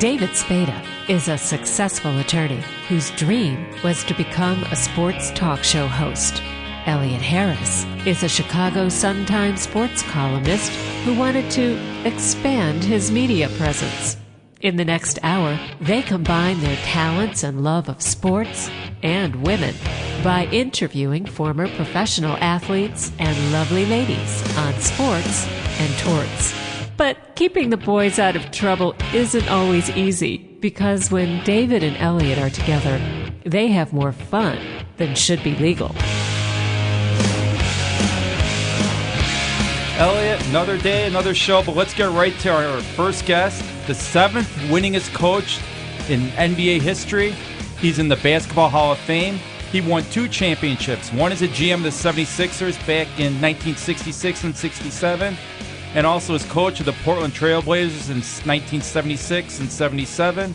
David Spada is a successful attorney whose dream was to become a sports talk show host. Elliott Harris is a Chicago Sun-Times sports columnist who wanted to expand his media presence. In the next hour, they combine their talents and love of sports and women by interviewing former professional athletes and lovely ladies on sports and torts. But keeping the boys out of trouble isn't always easy, because when David and Elliott are together, they have more fun than should be legal. Elliott, another day, another show, but let's get right to our first guest, the 7th winningest coach in NBA history. He's in the Basketball Hall of Fame. He won 2 championships, one as a GM of the 76ers back in 1966 and 67, and also as coach of the Portland Trail Blazers in 1976 and 77.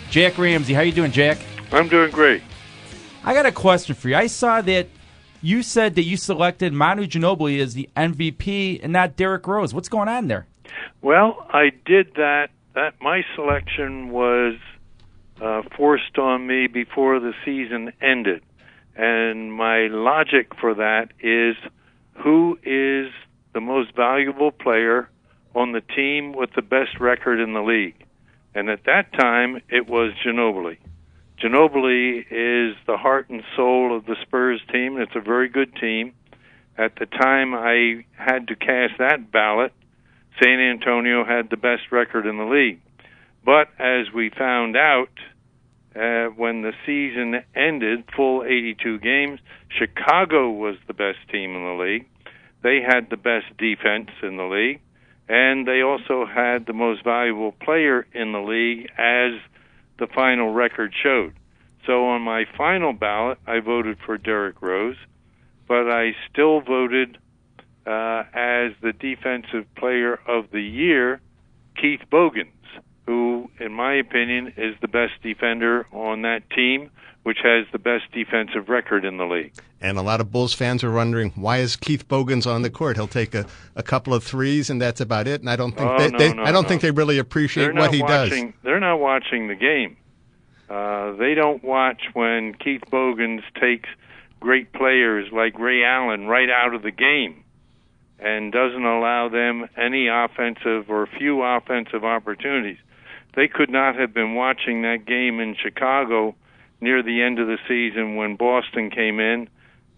Jack Ramsay, how you doing, Jack? I'm doing great. I got a question for you. I saw that you said that you selected Manu Ginobili as the MVP and not Derrick Rose. What's going on there? Well, I did that. My selection was forced on me before the season ended. And my logic for that is, who is the most valuable player on the team with the best record in the league? And at that time, it was Ginobili. Ginobili is the heart and soul of the Spurs team. It's a very good team. At the time I had to cast that ballot, San Antonio had the best record in the league. But as we found out, when the season ended, full 82 games, Chicago was the best team in the league. They had the best defense in the league, and they also had the most valuable player in the league, as the final record showed. So on my final ballot, I voted for Derrick Rose, but I still voted as the Defensive Player of the Year, Keith Bogans, who, in my opinion, is the best defender on that team, which has the best defensive record in the league. And a lot of Bulls fans are wondering, why is Keith Bogans on the court? He'll take a couple of threes, and that's about it. And I don't think think they really appreciate what he does. They're not watching the game. They don't watch when Keith Bogans takes great players like Ray Allen right out of the game and doesn't allow them any offensive or few offensive opportunities. They could not have been watching that game in Chicago near the end of the season when Boston came in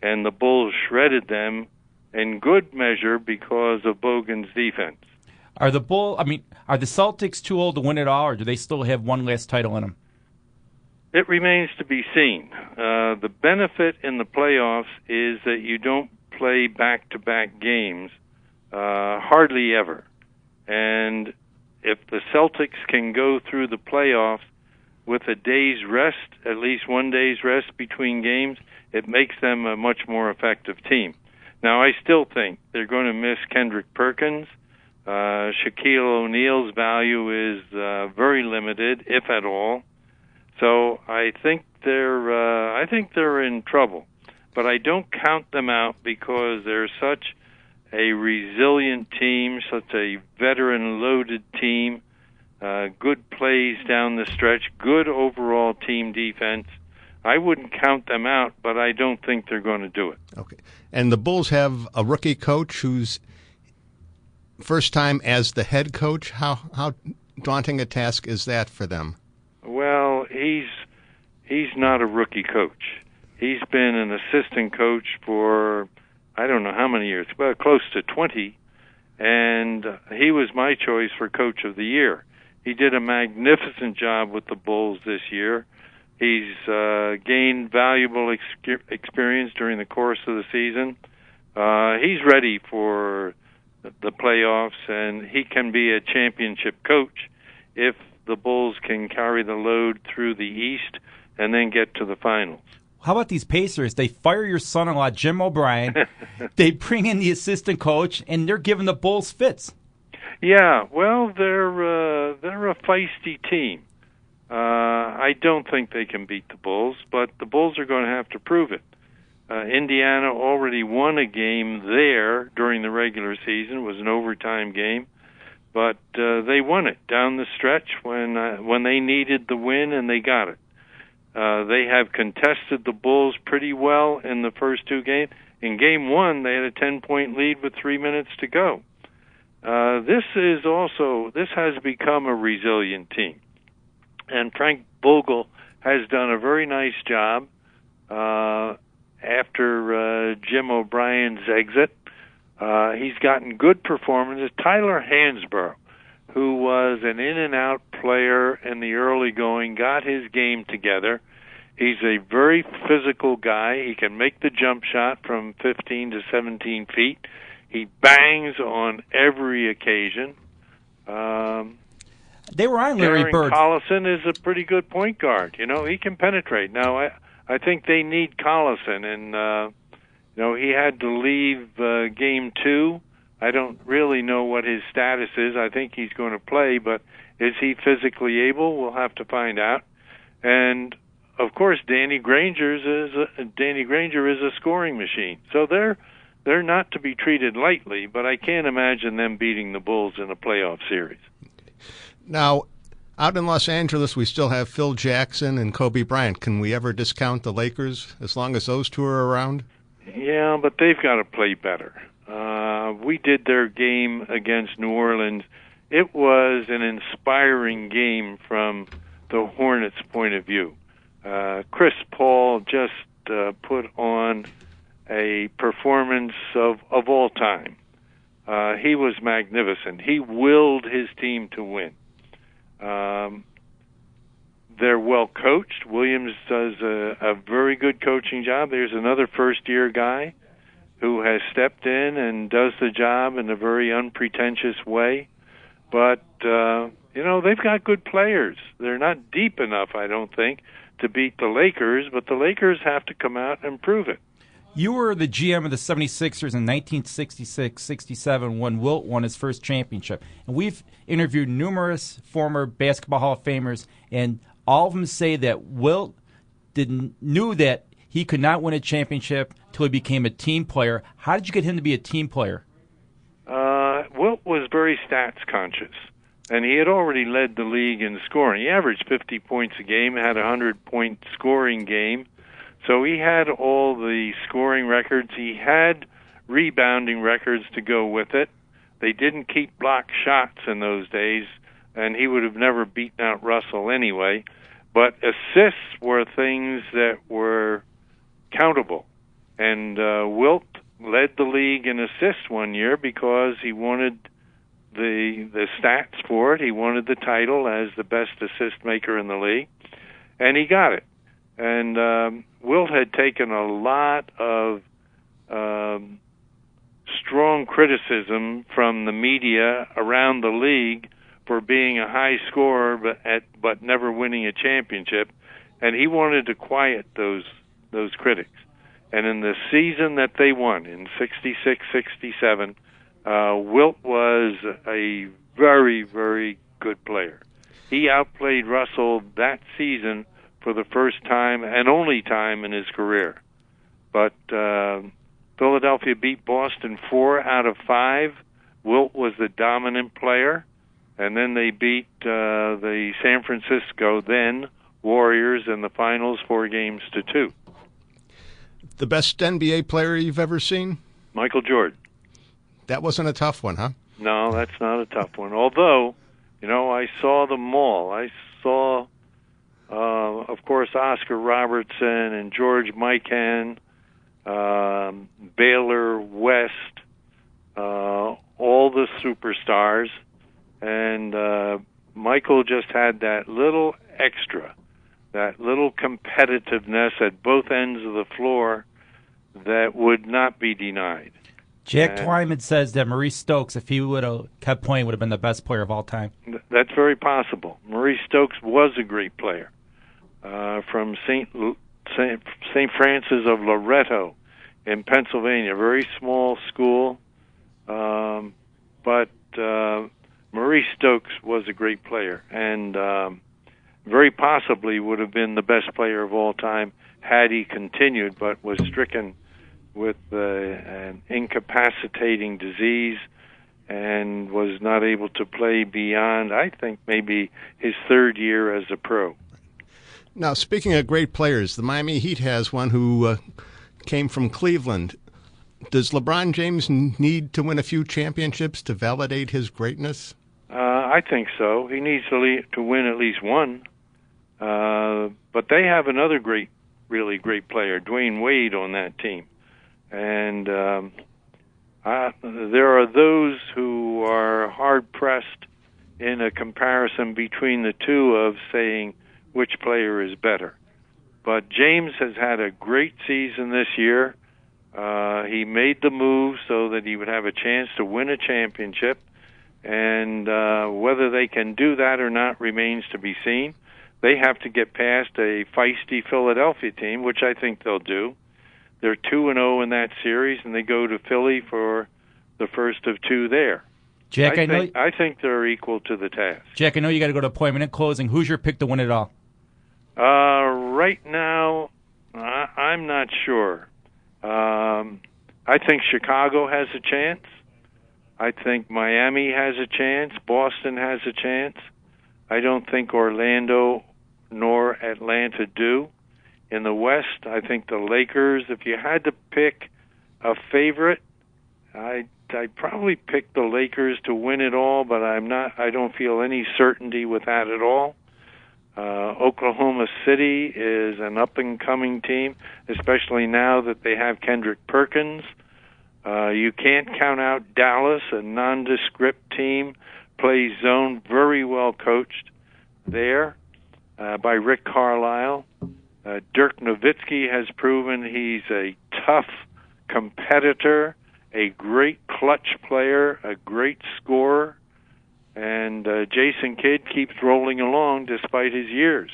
and the Bulls shredded them in good measure because of Bogan's defense. Are the Celtics too old to win it all, or do they still have one last title in them? It remains to be seen. The benefit in the playoffs is that you don't play back-to-back games, hardly ever. And if the Celtics can go through the playoffs with a day's rest, at least one day's rest between games, it makes them a much more effective team. Now, I still think they're going to miss Kendrick Perkins. Shaquille O'Neal's value is very limited, if at all. So I think they're in trouble. But I don't count them out because they're such a resilient team, such a veteran-loaded team, good plays down the stretch, good overall team defense. I wouldn't count them out, but I don't think they're going to do it. Okay. And the Bulls have a rookie coach who's first time as the head coach. How daunting a task is that for them? Well, he's not a rookie coach. He's been an assistant coach for I don't know how many years, but close to 20, and he was my choice for Coach of the Year. He did a magnificent job with the Bulls this year. He's gained valuable experience during the course of the season. He's ready for the playoffs, and he can be a championship coach if the Bulls can carry the load through the East and then get to the finals. How about these Pacers? They fire your son-in-law, Jim O'Brien. They bring in the assistant coach, and they're giving the Bulls fits. Yeah, well, they're a feisty team. I don't think they can beat the Bulls, but the Bulls are going to have to prove it. Indiana already won a game there during the regular season. It was an overtime game. but they won it down the stretch when they needed the win, and they got it. They have contested the Bulls pretty well in the first two games. In Game 1, they had a 10-point lead with 3 minutes to go. This has become a resilient team, and Frank Vogel has done a very nice job after Jim O'Brien's exit. He's gotten good performances. Tyler Hansborough, who was an in-and-out player in the early going, got his game together. He's a very physical guy. He can make the jump shot from 15 to 17 feet. He bangs on every occasion. They were on Larry Bird. Collison is a pretty good point guard. He can penetrate. Now, I think they need Collison, and he had to leave Game 2. I don't really know what his status is. I think he's going to play, but is he physically able? We'll have to find out. And of course, Danny Granger is a scoring machine. So they're not to be treated lightly, but I can't imagine them beating the Bulls in a playoff series. Now, out in Los Angeles, we still have Phil Jackson and Kobe Bryant. Can we ever discount the Lakers as long as those two are around? Yeah, but they've got to play better. We did their game against New Orleans. It was an inspiring game from the Hornets' point of view. Chris Paul just put on a performance of all time. He was magnificent. He willed his team to win. They're well coached. Williams does a very good coaching job. There's another first-year guy who has stepped in and does the job in a very unpretentious way. But, they've got good players. They're not deep enough, I don't think, to beat the Lakers, but the Lakers have to come out and prove it. You were the GM of the 76ers in 1966-67 when Wilt won his first championship. And we've interviewed numerous former Basketball Hall of Famers, and all of them say that Wilt knew that he could not win a championship until he became a team player. How did you get him to be a team player? Wilt was very stats conscious, and he had already led the league in scoring. He averaged 50 points a game, had a 100-point scoring game. So he had all the scoring records. He had rebounding records to go with it. They didn't keep block shots in those days, and he would have never beaten out Russell anyway. But assists were things that were countable. And Wilt led the league in assists one year because he wanted the stats for it. He wanted the title as the best assist maker in the league, and he got it. And Wilt had taken a lot of strong criticism from the media around the league for being a high scorer but never winning a championship, and he wanted to quiet those critics. And in the season that they won, in 66-67, Wilt was a very, very good player. He outplayed Russell that season for the first time and only time in his career. But Philadelphia beat Boston 4 out of 5. Wilt was the dominant player. And then they beat the San Francisco then Warriors in the finals 4-2. The best NBA player you've ever seen? Michael Jordan. That wasn't a tough one, huh? No, that's not a tough one. Although, I saw them all. I saw, of course, Oscar Robertson and George Mikan, Baylor West, all the superstars. And Michael just had that little extra, that little competitiveness at both ends of the floor that would not be denied. Jack Twyman says that Maurice Stokes, if he would have kept playing, would have been the best player of all time. That's very possible. Maurice Stokes was a great player from St. Francis of Loretto in Pennsylvania, a very small school. But Maurice Stokes was a great player and very possibly would have been the best player of all time had he continued, but was stricken with an incapacitating disease and was not able to play beyond, I think, maybe his third year as a pro. Now, speaking of great players, the Miami Heat has one who came from Cleveland. Does LeBron James need to win a few championships to validate his greatness? I think so. He needs to win at least one. But they have another really great player, Dwayne Wade, on that team. And there are those who are hard-pressed in a comparison between the two of saying which player is better. But James has had a great season this year. He made the move so that he would have a chance to win a championship. And whether they can do that or not remains to be seen. They have to get past a feisty Philadelphia team, which I think they'll do. They're 2-0 in that series, and they go to Philly for the first of two there. Jack, I think they're equal to the task. Jack, I know you got to go to appointment in closing. Who's your pick to win it all? Right now, I'm not sure. I think Chicago has a chance. I think Miami has a chance. Boston has a chance. I don't think Orlando nor Atlanta do. In the West, I think the Lakers, if you had to pick a favorite, I'd probably pick the Lakers to win it all, but I don't feel any certainty with that at all. Oklahoma City is an up-and-coming team, especially now that they have Kendrick Perkins. You can't count out Dallas, a nondescript team, plays zone, very well coached there by Rick Carlisle. Dirk Nowitzki has proven he's a tough competitor, a great clutch player, a great scorer, and Jason Kidd keeps rolling along despite his years.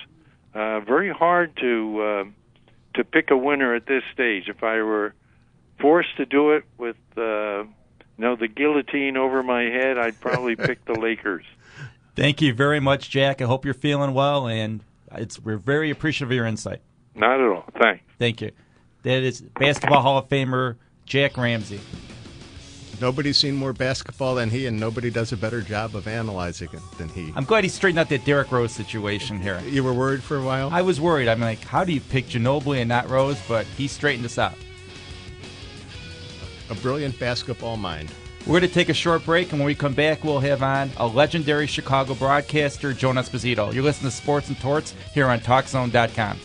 Very hard to pick a winner at this stage. If I were forced to do it with the guillotine over my head, I'd probably pick the Lakers. Thank you very much, Jack. I hope you're feeling well, and we're very appreciative of your insight. Not at all. Thanks. Thank you. That is Basketball Hall of Famer Jack Ramsay. Nobody's seen more basketball than he, and nobody does a better job of analyzing it than he. I'm glad he straightened out that Derrick Rose situation here. You were worried for a while? I was worried. I'm like, how do you pick Ginobili and not Rose? But he straightened us out. A brilliant basketball mind. We're going to take a short break, and when we come back, we'll have on a legendary Chicago broadcaster, Joe Esposito. You're listening to Sports and Torts here on TalkZone.com.